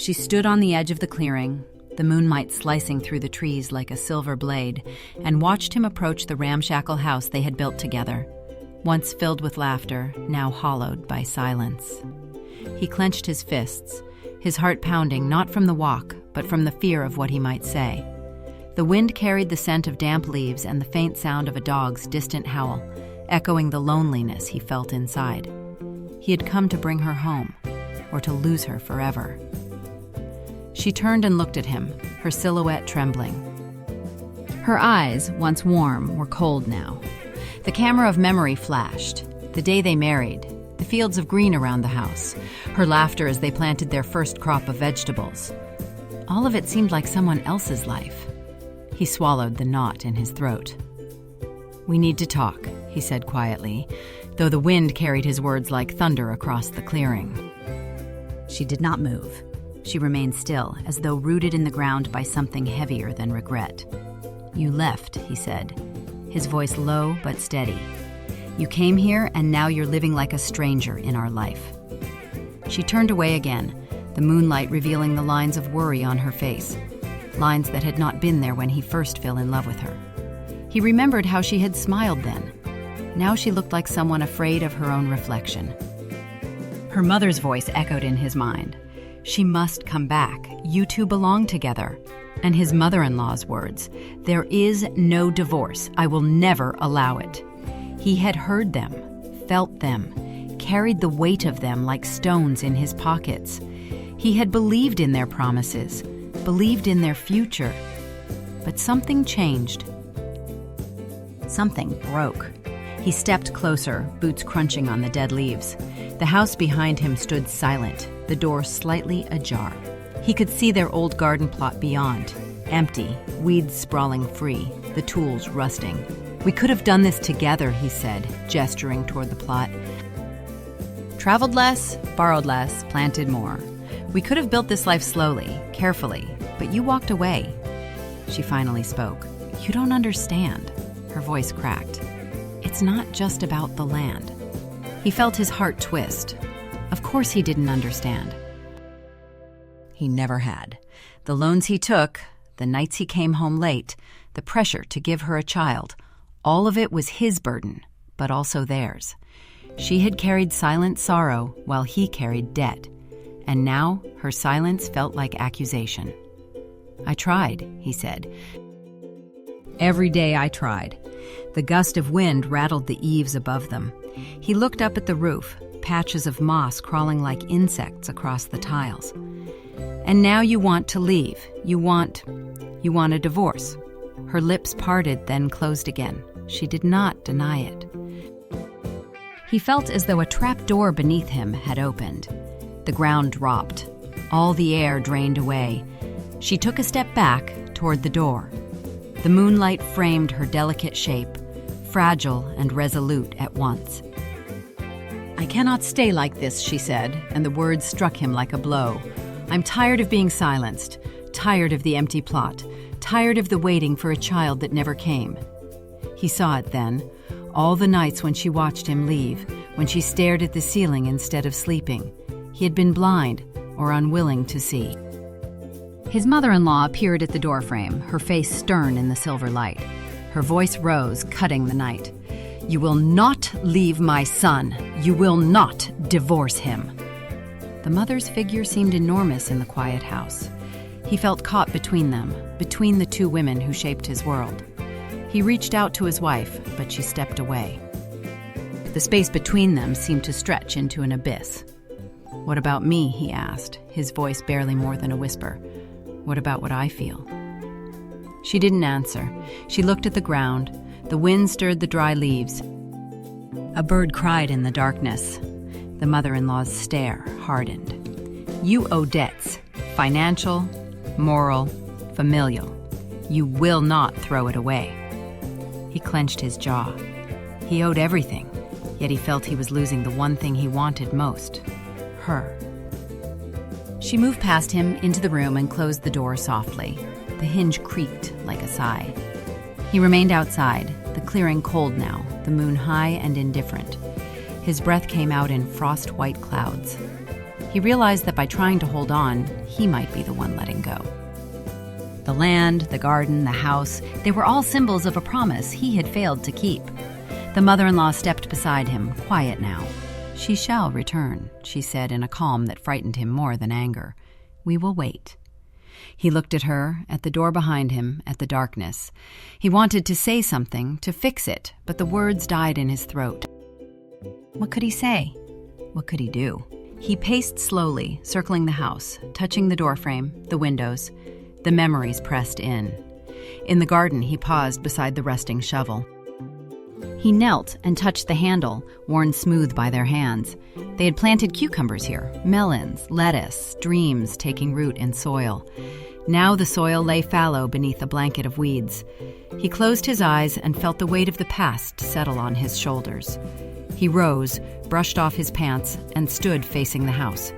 She stood on the edge of the clearing, the moonlight slicing through the trees like a silver blade, and watched him approach the ramshackle house they had built together, once filled with laughter, now hollowed by silence. He clenched his fists, his heart pounding not from the walk, but from the fear of what he might say. The wind carried the scent of damp leaves and the faint sound of a dog's distant howl, echoing the loneliness he felt inside. He had come to bring her home, or to lose her forever. She turned and looked at him, her silhouette trembling. Her eyes, once warm, were cold now. The camera of memory flashed, the day they married, the fields of green around the house, her laughter as they planted their first crop of vegetables. All of it seemed like someone else's life. He swallowed the knot in his throat. "We need to talk," he said quietly, though the wind carried his words like thunder across the clearing. She did not move. She remained still, as though rooted in the ground by something heavier than regret. "You left," he said, his voice low but steady. "You came here, and now you're living like a stranger in our life." She turned away again, the moonlight revealing the lines of worry on her face, lines that had not been there when he first fell in love with her. He remembered how she had smiled then. Now she looked like someone afraid of her own reflection. Her mother's voice echoed in his mind. "She must come back. You two belong together." And his mother-in-law's words, "There is no divorce. I will never allow it." He had heard them, felt them, carried the weight of them like stones in his pockets. He had believed in their promises, believed in their future. But something changed. Something broke. He stepped closer, boots crunching on the dead leaves. The house behind him stood silent, the door slightly ajar. He could see their old garden plot beyond, empty, weeds sprawling free, the tools rusting. "We could have done this together," he said, gesturing toward the plot. "Traveled less, borrowed less, planted more. We could have built this life slowly, carefully, but you walked away." She finally spoke. "You don't understand." Her voice cracked. "It's not just about the land." He felt his heart twist. Of course he didn't understand. He never had. The loans he took, the nights he came home late, the pressure to give her a child, all of it was his burden, but also theirs. She had carried silent sorrow while he carried debt, and now her silence felt like accusation. "I tried," he said. "Every day I tried." The gust of wind rattled the eaves above them. He looked up at the roof, patches of moss crawling like insects across the tiles. "And now you want to leave. You want a divorce." Her lips parted, then closed again. She did not deny it. He felt as though a trap door beneath him had opened. The ground dropped. All the air drained away. She took a step back toward the door. The moonlight framed her delicate shape, fragile and resolute at once. "I cannot stay like this," she said, and the words struck him like a blow. "I'm tired of being silenced, tired of the empty plot, tired of the waiting for a child that never came." He saw it then, all the nights when she watched him leave, when she stared at the ceiling instead of sleeping. He had been blind or unwilling to see. His mother-in-law appeared at the doorframe, her face stern in the silver light. Her voice rose, cutting the night. "You will not leave my son. You will not divorce him." The mother's figure seemed enormous in the quiet house. He felt caught between them, between the two women who shaped his world. He reached out to his wife, but she stepped away. The space between them seemed to stretch into an abyss. "What about me?" he asked, his voice barely more than a whisper. "What about what I feel?" She didn't answer. She looked at the ground. The wind stirred the dry leaves. A bird cried in the darkness. The mother-in-law's stare hardened. "You owe debts, financial, moral, familial. You will not throw it away." He clenched his jaw. He owed everything, yet he felt he was losing the one thing he wanted most, her. She moved past him into the room and closed the door softly. The hinge creaked like a sigh. He remained outside, the clearing cold now, the moon high and indifferent. His breath came out in frost-white clouds. He realized that by trying to hold on, he might be the one letting go. The land, the garden, the house, they were all symbols of a promise he had failed to keep. The mother-in-law stepped beside him, quiet now. "She shall return," she said in a calm that frightened him more than anger. "We will wait." He looked at her, at the door behind him, at the darkness. He wanted to say something, to fix it, but the words died in his throat. What could he say? What could he do? He paced slowly, circling the house, touching the doorframe, the windows. The memories pressed in. In the garden, he paused beside the resting shovel. He knelt and touched the handle, worn smooth by their hands. They had planted cucumbers here, melons, lettuce, dreams taking root in soil. Now the soil lay fallow beneath a blanket of weeds. He closed his eyes and felt the weight of the past settle on his shoulders. He rose, brushed off his pants, and stood facing the house.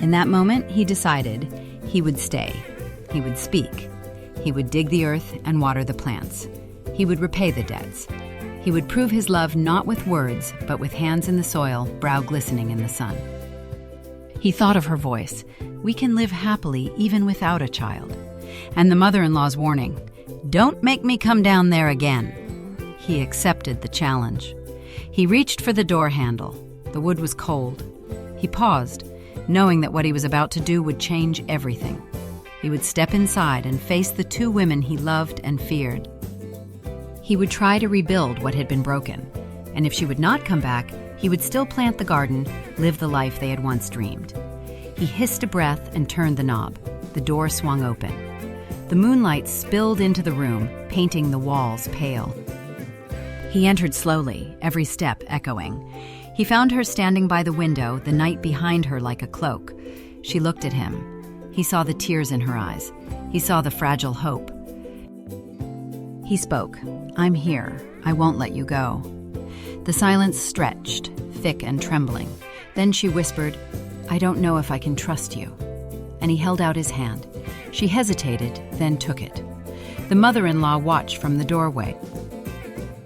In that moment, he decided he would stay. He would speak. He would dig the earth and water the plants. He would repay the debts. He would prove his love not with words, but with hands in the soil, brow glistening in the sun. He thought of her voice. "We can live happily even without a child." And the mother-in-law's warning, "Don't make me come down there again." He accepted the challenge. He reached for the door handle. The wood was cold. He paused, knowing that what he was about to do would change everything. He would step inside and face the two women he loved and feared. He would try to rebuild what had been broken, and if she would not come back, he would still plant the garden, live the life they had once dreamed. He hissed a breath and turned the knob. The door swung open. The moonlight spilled into the room, painting the walls pale. He entered slowly, every step echoing. He found her standing by the window, the night behind her like a cloak. She looked at him. He saw the tears in her eyes. He saw the fragile hope. He spoke. "I'm here. I won't let you go." The silence stretched, thick and trembling. Then she whispered, "I don't know if I can trust you." And he held out his hand. She hesitated, then took it. The mother-in-law watched from the doorway.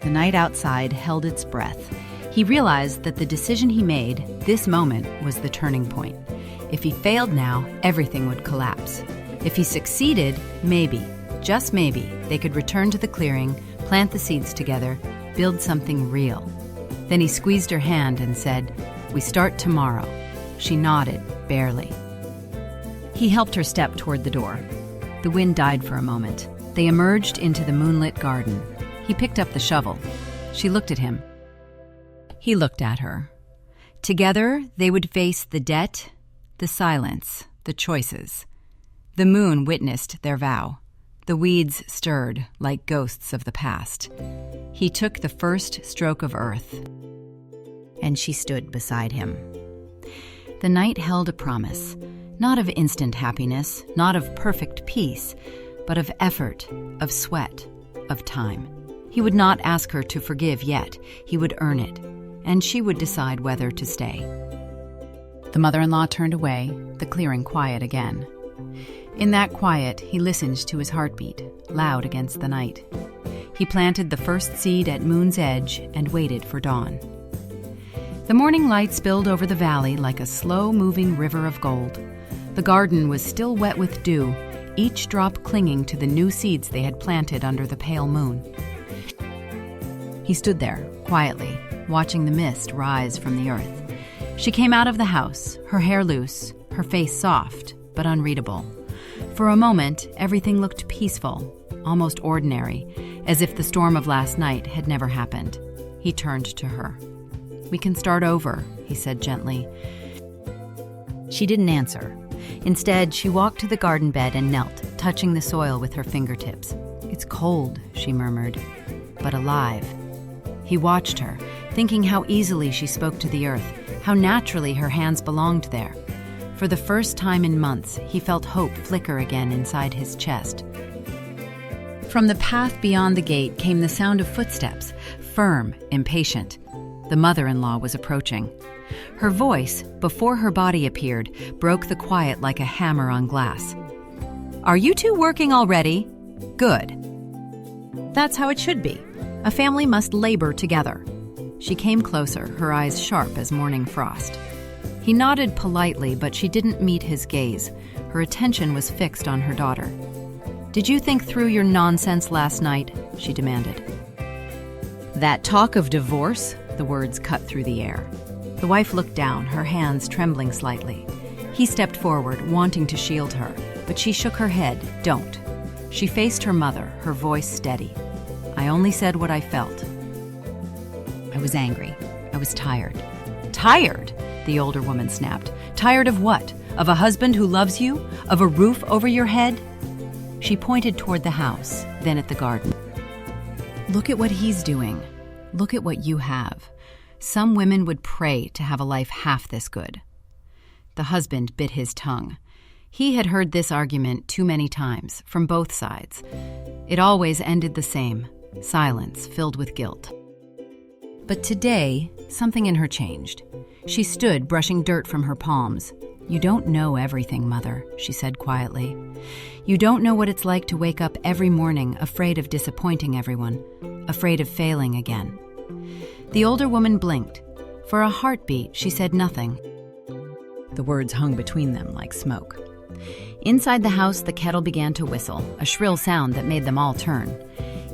The night outside held its breath. He realized that the decision he made, this moment, was the turning point. If he failed now, everything would collapse. If he succeeded, maybe, just maybe, they could return to the clearing, plant the seeds together, build something real. Then he squeezed her hand and said, "We start tomorrow." She nodded, barely. He helped her step toward the door. The wind died for a moment. They emerged into the moonlit garden. He picked up the shovel. She looked at him. He looked at her. Together, they would face the debt, the silence, the choices. The moon witnessed their vow. The weeds stirred like ghosts of the past. He took the first stroke of earth, and she stood beside him. The night held a promise, not of instant happiness, not of perfect peace, but of effort, of sweat, of time. He would not ask her to forgive yet. He would earn it, and she would decide whether to stay. The mother-in-law turned away, the clearing quiet again. In that quiet, he listened to his heartbeat, loud against the night. He planted the first seed at moon's edge and waited for dawn. The morning light spilled over the valley like a slow-moving river of gold. The garden was still wet with dew, each drop clinging to the new seeds they had planted under the pale moon. He stood there, quietly, watching the mist rise from the earth. She came out of the house, her hair loose, her face soft, but unreadable. For a moment, everything looked peaceful, almost ordinary, as if the storm of last night had never happened. He turned to her. "We can start over," he said gently. She didn't answer. Instead, she walked to the garden bed and knelt, touching the soil with her fingertips. "It's cold," she murmured, "but alive." He watched her, thinking how easily she spoke to the earth, how naturally her hands belonged there. For the first time in months, he felt hope flicker again inside his chest. From the path beyond the gate came the sound of footsteps, firm, impatient. The mother-in-law was approaching. Her voice, before her body appeared, broke the quiet like a hammer on glass. "Are you two working already? Good. That's how it should be. A family must labor together." She came closer, her eyes sharp as morning frost. He nodded politely, but she didn't meet his gaze. Her attention was fixed on her daughter. "Did you think through your nonsense last night?" she demanded. "That talk of divorce?" The words cut through the air. The wife looked down, her hands trembling slightly. He stepped forward, wanting to shield her, but she shook her head. "Don't." She faced her mother, her voice steady. "I only said what I felt. I was angry. I was tired." "Tired?" the older woman snapped. "Tired of what? Of a husband who loves you? Of a roof over your head?" She pointed toward the house, then at the garden. "Look at what he's doing. Look at what you have. Some women would pray to have a life half this good." The husband bit his tongue. He had heard this argument too many times, from both sides. It always ended the same, silence filled with guilt. But today, something in her changed. She stood, brushing dirt from her palms. "You don't know everything, Mother," she said quietly. "You don't know what it's like to wake up every morning afraid of disappointing everyone, afraid of failing again." The older woman blinked. For a heartbeat, she said nothing. The words hung between them like smoke. Inside the house, the kettle began to whistle, a shrill sound that made them all turn.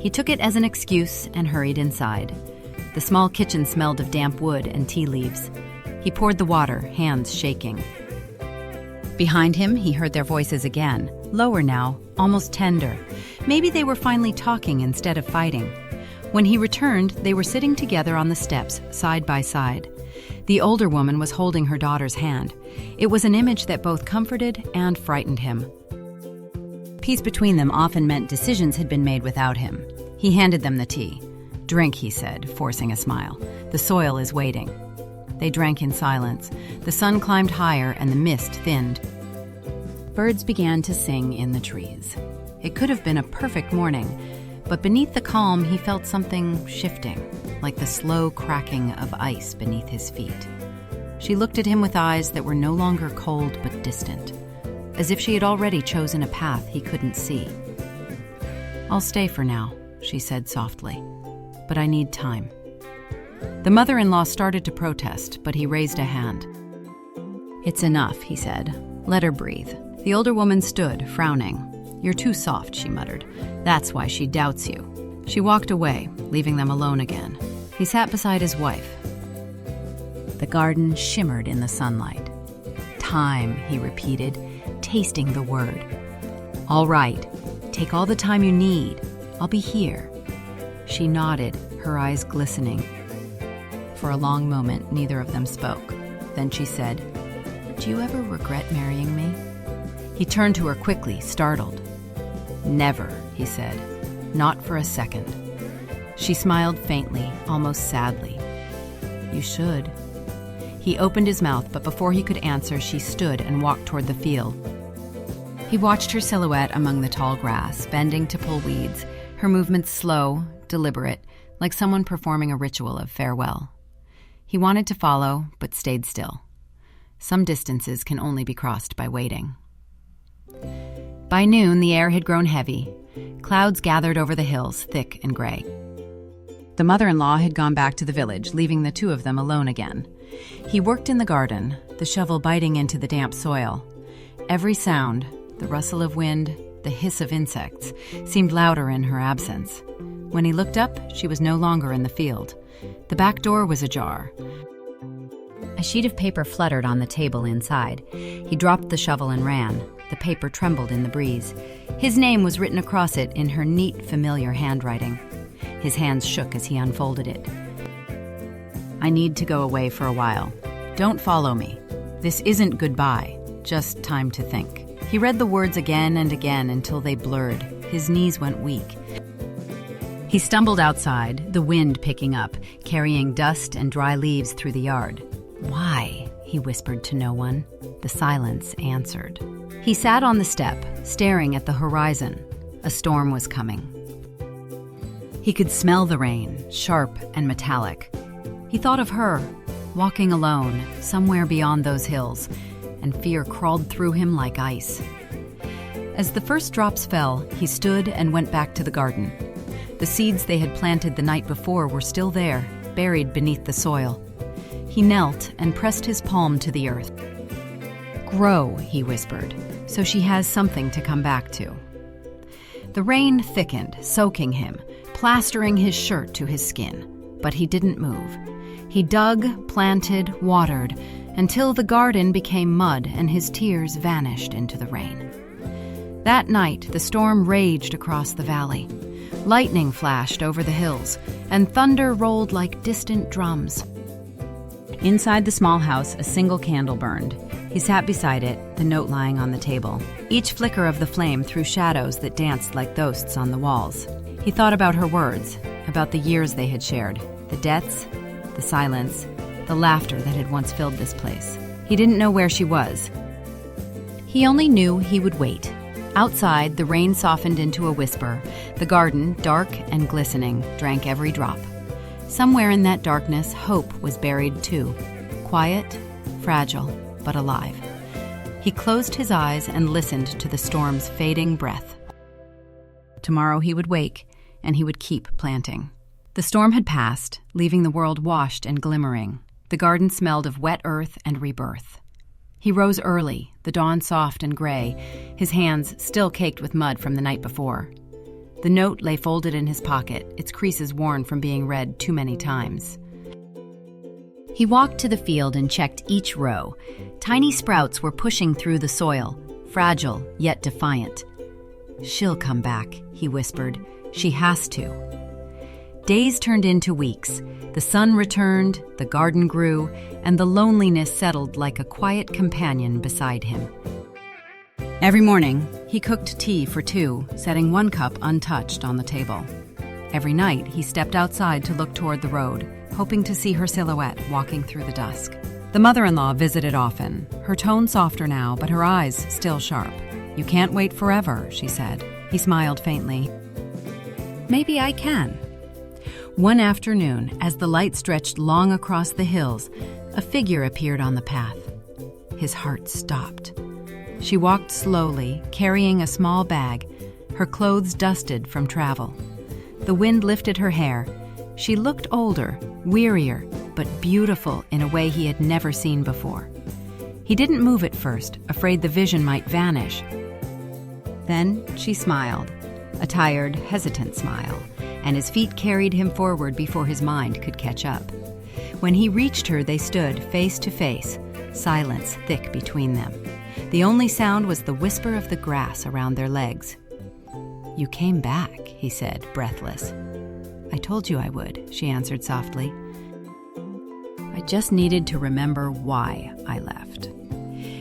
He took it as an excuse and hurried inside. The small kitchen smelled of damp wood and tea leaves. He poured the water, hands shaking. Behind him, he heard their voices again, lower now, almost tender. Maybe they were finally talking instead of fighting. When he returned, they were sitting together on the steps, side by side. The older woman was holding her daughter's hand. It was an image that both comforted and frightened him. Peace between them often meant decisions had been made without him. He handed them the tea. "Drink," he said, forcing a smile. "The soil is waiting." They drank in silence. The sun climbed higher and the mist thinned. Birds began to sing in the trees. It could have been a perfect morning, but beneath the calm he felt something shifting, like the slow cracking of ice beneath his feet. She looked at him with eyes that were no longer cold but distant, as if she had already chosen a path he couldn't see. "I'll stay for now," she said softly, "but I need time." The mother-in-law started to protest, but he raised a hand. "It's enough," he said. "Let her breathe." The older woman stood, frowning. "You're too soft," she muttered. "That's why she doubts you." She walked away, leaving them alone again. He sat beside his wife. The garden shimmered in the sunlight. "Time," he repeated, tasting the word. "All right. Take all the time you need. I'll be here." She nodded, her eyes glistening. For a long moment, neither of them spoke. Then she said, "Do you ever regret marrying me?" He turned to her quickly, startled. "Never," he said. "Not for a second." She smiled faintly, almost sadly. "You should." He opened his mouth, but before he could answer, she stood and walked toward the field. He watched her silhouette among the tall grass, bending to pull weeds, her movements slow, deliberate, like someone performing a ritual of farewell. He wanted to follow, but stayed still. Some distances can only be crossed by waiting. By noon, the air had grown heavy. Clouds gathered over the hills, thick and gray. The mother-in-law had gone back to the village, leaving the two of them alone again. He worked in the garden, the shovel biting into the damp soil. Every sound, the rustle of wind, the hiss of insects, seemed louder in her absence. When he looked up, she was no longer in the field. The back door was ajar. A sheet of paper fluttered on the table inside. He dropped the shovel and ran. The paper trembled in the breeze. His name was written across it in her neat, familiar handwriting. His hands shook as he unfolded it. "I need to go away for a while. Don't follow me. This isn't goodbye, just time to think." He read the words again and again until they blurred. His knees went weak. He stumbled outside, the wind picking up, carrying dust and dry leaves through the yard. "Why?" he whispered to no one. The silence answered. He sat on the step, staring at the horizon. A storm was coming. He could smell the rain, sharp and metallic. He thought of her, walking alone, somewhere beyond those hills, and fear crawled through him like ice. As the first drops fell, he stood and went back to the garden. The seeds they had planted the night before were still there, buried beneath the soil. He knelt and pressed his palm to the earth. "Grow," he whispered, "so she has something to come back to." The rain thickened, soaking him, plastering his shirt to his skin, but he didn't move. He dug, planted, watered, until the garden became mud and his tears vanished into the rain. That night, the storm raged across the valley. Lightning flashed over the hills, and thunder rolled like distant drums. Inside the small house, a single candle burned. He sat beside it, the note lying on the table. Each flicker of the flame threw shadows that danced like ghosts on the walls. He thought about her words, about the years they had shared, the deaths, the silence, the laughter that had once filled this place. He didn't know where she was. He only knew he would wait. Outside, the rain softened into a whisper. The garden, dark and glistening, drank every drop. Somewhere in that darkness, hope was buried too. Quiet, fragile, but alive. He closed his eyes and listened to the storm's fading breath. Tomorrow he would wake, and he would keep planting. The storm had passed, leaving the world washed and glimmering. The garden smelled of wet earth and rebirth. He rose early, the dawn soft and gray, his hands still caked with mud from the night before. The note lay folded in his pocket, its creases worn from being read too many times. He walked to the field and checked each row. Tiny sprouts were pushing through the soil, fragile yet defiant. "She'll come back," he whispered. "She has to." Days turned into weeks. The sun returned, the garden grew, and the loneliness settled like a quiet companion beside him. Every morning, he cooked tea for two, setting one cup untouched on the table. Every night, he stepped outside to look toward the road, hoping to see her silhouette walking through the dusk. The mother-in-law visited often, her tone softer now, but her eyes still sharp. "You can't wait forever," she said. He smiled faintly. "Maybe I can." One afternoon, as the light stretched long across the hills, a figure appeared on the path. His heart stopped. She walked slowly, carrying a small bag, her clothes dusted from travel. The wind lifted her hair. She looked older, wearier, but beautiful in a way he had never seen before. He didn't move at first, afraid the vision might vanish. Then she smiled, a tired, hesitant smile, and his feet carried him forward before his mind could catch up. When he reached her, they stood face to face, silence thick between them. The only sound was the whisper of the grass around their legs. "You came back," he said, breathless. "I told you I would," she answered softly. "I just needed to remember why I left."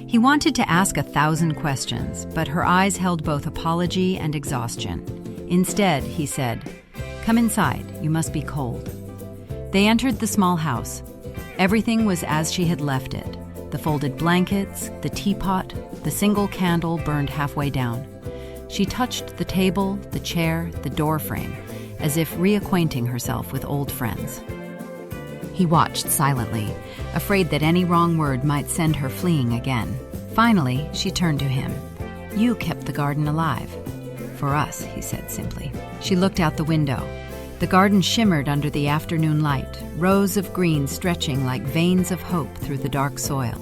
He wanted to ask 1,000 questions, but her eyes held both apology and exhaustion. Instead, he said, "Come inside, you must be cold." They entered the small house. Everything was as she had left it. The folded blankets, the teapot, the single candle burned halfway down. She touched the table, the chair, the door frame, as if reacquainting herself with old friends. He watched silently, afraid that any wrong word might send her fleeing again. Finally, she turned to him. "You kept the garden alive." "For us," he said simply. She looked out the window. The garden shimmered under the afternoon light, rows of green stretching like veins of hope through the dark soil.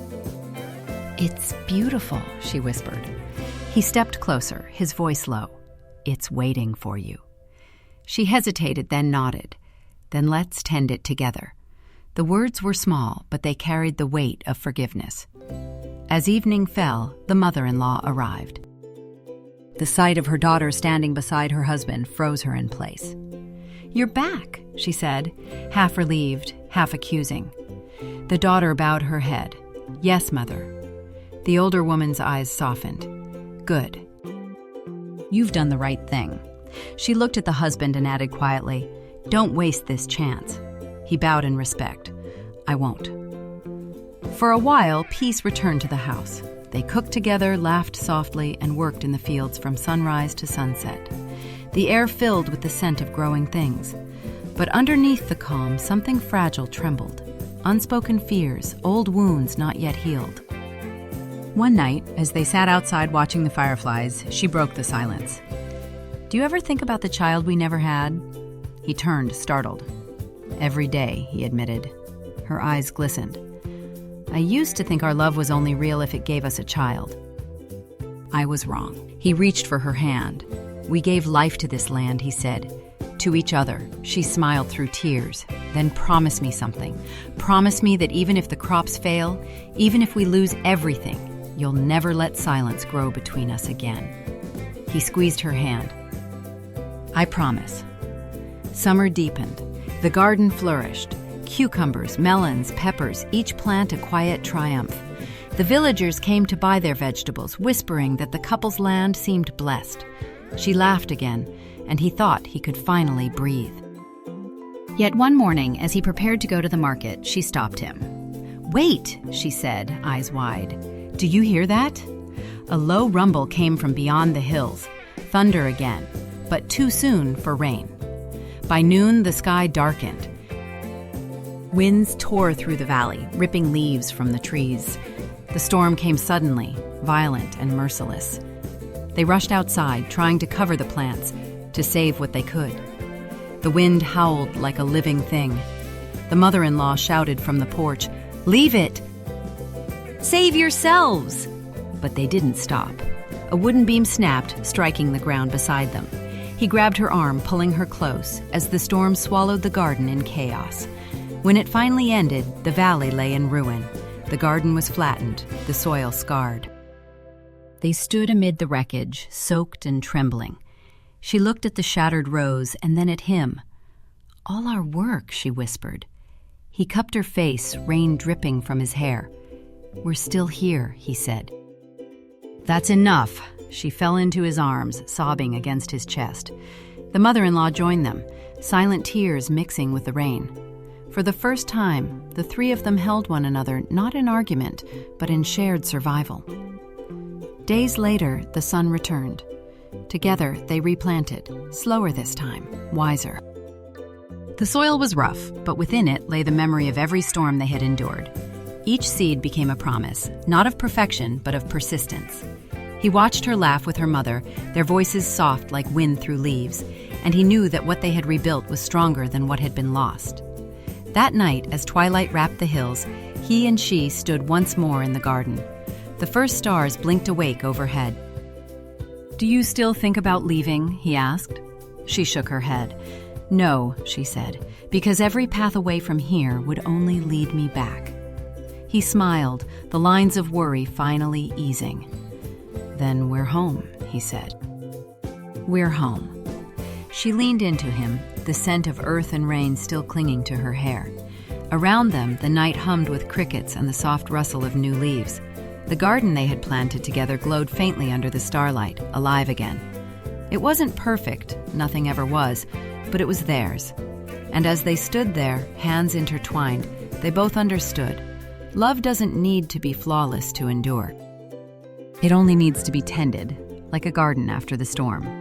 "It's beautiful," she whispered. He stepped closer, his voice low. "It's waiting for you." She hesitated, then nodded. "Then let's tend it together." The words were small, but they carried the weight of forgiveness. As evening fell, the mother-in-law arrived. The sight of her daughter standing beside her husband froze her in place. "You're back," she said, half relieved, half accusing. The daughter bowed her head. "Yes, mother." The older woman's eyes softened. "Good. You've done the right thing." She looked at the husband and added quietly, "Don't waste this chance." He bowed in respect. "I won't." For a while, peace returned to the house. They cooked together, laughed softly, and worked in the fields from sunrise to sunset. The air filled with the scent of growing things. But underneath the calm, something fragile trembled. Unspoken fears, old wounds not yet healed. One night, as they sat outside watching the fireflies, she broke the silence. "Do you ever think about the child we never had?" He turned, startled. "Every day," he admitted. Her eyes glistened. "I used to think our love was only real if it gave us a child. I was wrong." He reached for her hand. "We gave life to this land," he said. "To each other." She smiled through tears. "Then promise me something. Promise me that even if the crops fail, even if we lose everything, you'll never let silence grow between us again." He squeezed her hand. "I promise." Summer deepened. The garden flourished. Cucumbers, melons, peppers, each plant a quiet triumph. The villagers came to buy their vegetables, whispering that the couple's land seemed blessed. She laughed again, and he thought he could finally breathe. Yet one morning, as he prepared to go to the market, she stopped him. "Wait," she said, eyes wide. "Do you hear that?" A low rumble came from beyond the hills. Thunder again, but too soon for rain. By noon, the sky darkened. Winds tore through the valley, ripping leaves from the trees. The storm came suddenly, violent and merciless. They rushed outside, trying to cover the plants, to save what they could. The wind howled like a living thing. The mother-in-law shouted from the porch, "Leave it! Save yourselves!" But they didn't stop. A wooden beam snapped, striking the ground beside them. He grabbed her arm, pulling her close, as the storm swallowed the garden in chaos. When it finally ended, the valley lay in ruin. The garden was flattened, the soil scarred. They stood amid the wreckage, soaked and trembling. She looked at the shattered rose and then at him. "All our work," she whispered. He cupped her face, rain dripping from his hair. "We're still here," he said. "That's enough." She fell into his arms, sobbing against his chest. The mother-in-law joined them, silent tears mixing with the rain. For the first time, the three of them held one another not in argument, but in shared survival. Days later, the sun returned. Together, they replanted, slower this time, wiser. The soil was rough, but within it lay the memory of every storm they had endured. Each seed became a promise, not of perfection, but of persistence. He watched her laugh with her mother, their voices soft like wind through leaves, and he knew that what they had rebuilt was stronger than what had been lost. That night, as twilight wrapped the hills, he and she stood once more in the garden. The first stars blinked awake overhead. "Do you still think about leaving?" he asked. She shook her head. "No," she said, "because every path away from here would only lead me back." He smiled, the lines of worry finally easing. "Then we're home," he said. "We're home." She leaned into him, the scent of earth and rain still clinging to her hair. Around them, the night hummed with crickets and the soft rustle of new leaves. The garden they had planted together glowed faintly under the starlight, alive again. It wasn't perfect, nothing ever was, but it was theirs. And as they stood there, hands intertwined, they both understood. Love doesn't need to be flawless to endure. It only needs to be tended, like a garden after the storm.